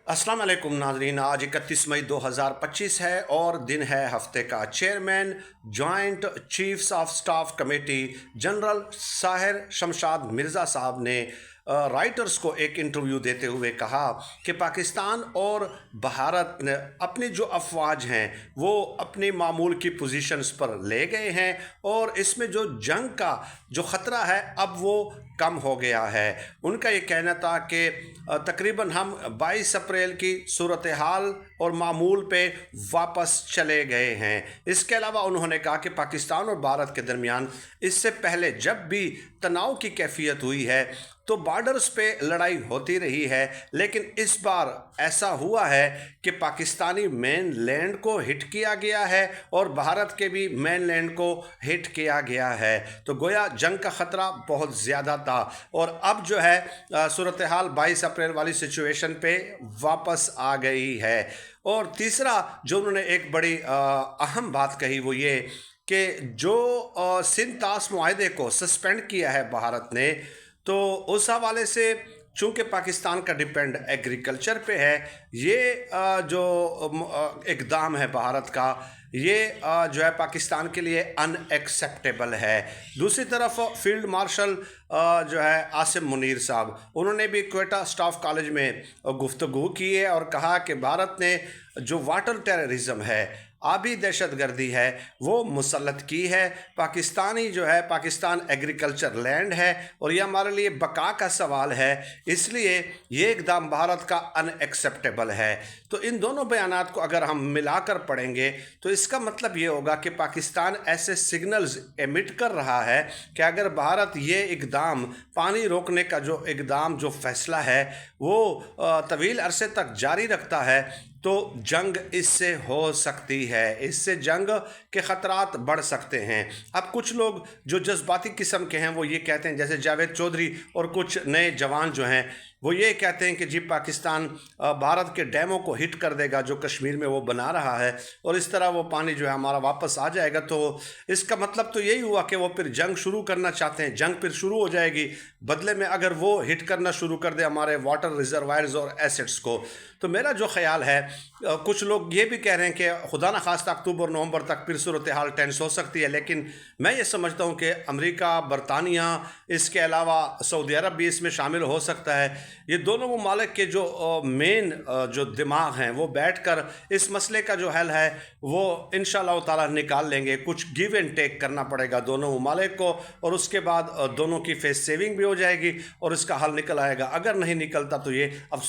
अस्सलाम वालेकुम नाजरीन। आज 31 मई 2025 है और दिन है हफ्ते का। Chairman joint chiefs of staff committee general Sahir Shamshad Mirza साहब ने राइटर्स को एक इंटरव्यू देते हुए कहा कि पाकिस्तान और भारत ने अपनी जो अफवाज हैं वो अपनी मामूल की पोजीशंस पर ले गए हैं और इसमें जो जंग का जो ख़तरा है अब वो कम हो गया है। उनका ये कहना था कि तकरीबन हम 22 अप्रैल की सूरत हाल और मामूल पे वापस चले गए हैं। इसके अलावा उन्होंने कहा कि पाकिस्तान और भारत के दरमियान इससे पहले जब भी तनाव की कैफियत हुई है तो बॉर्डर्स पे लड़ाई होती रही है, लेकिन इस बार ऐसा हुआ है कि पाकिस्तानी मेन लैंड को हिट किया गया है और भारत के भी मेन लैंड को हिट किया गया है। तो गोया जंग का ख़तरा बहुत ज़्यादा था और अब जो है सूरत हाल 22 अप्रैल वाली सिचुएशन पे वापस आ गई है। और तीसरा जो उन्होंने एक बड़ी अहम बात कही वो ये कि जो सिंध ताश मुआहदे को सस्पेंड किया है भारत ने, तो उस हवाले से चूँकि पाकिस्तान का डिपेंड एग्रीकल्चर पे है, ये जो इक़दाम है भारत का, ये जो है पाकिस्तान के लिए अनएक्सेप्टेबल है। दूसरी तरफ फील्ड मार्शल जो है आसिम मुनीर साहब, उन्होंने भी क्वेटा स्टाफ कॉलेज में गुफ्तगू की है और कहा कि भारत ने जो वाटर टेररिज्म है, आबी दहशतगर्दी है, वो मुसल्लत की है। पाकिस्तानी जो है पाकिस्तान एग्रीकल्चर लैंड है और ये हमारे लिए बका का सवाल है, इसलिए ये इक़दाम भारत का अनएक्सेप्टेबल है। तो इन दोनों बयानात को अगर हम मिलाकर पढ़ेंगे तो इसका मतलब ये होगा कि पाकिस्तान ऐसे सिग्नल्स एमिट कर रहा है कि अगर भारत ये इक़दाम पानी रोकने का जो इक़दाम जो फ़ैसला है वो तवील अरसे तक जारी रखता है तो जंग इससे हो सकती है, इससे जंग के ख़तरात बढ़ सकते हैं। अब कुछ लोग जो जज्बाती किस्म के हैं वो ये कहते हैं, जैसे जावेद चौधरी और कुछ नए जवान जो हैं वो ये कहते हैं कि जी पाकिस्तान भारत के डैमों को हिट कर देगा जो कश्मीर में वो बना रहा है और इस तरह वो पानी जो है हमारा वापस आ जाएगा। तो इसका मतलब तो यही हुआ कि वो फिर जंग शुरू करना चाहते हैं, जंग फिर शुरू हो जाएगी। बदले में अगर वो हिट करना शुरू कर दे हमारे वाटर रिजर्वायर्स और एसेट्स को, तो मेरा जो ख्याल है, कुछ लोग ये भी कह रहे हैं कि खुदा न खास्ता अक्टूबर नवंबर तक फिर सूरत हाल टेंस हो सकती है, लेकिन मैं ये समझता हूँ कि अमेरिका, बरतानिया, इसके अलावा सऊदी अरब भी इसमें शामिल हो सकता है। ये दोनों ममालिक के जो मेन जो दिमाग हैं वो बैठकर इस मसले का जो हल है वो इंशाअल्लाह ताला निकाल लेंगे। कुछ गिव एंड टेक करना पड़ेगा दोनों ममालिक को और उसके बाद दोनों की फेस सेविंग भी हो जाएगी और इसका हल निकल आएगा। अगर नहीं निकलता तो ये अब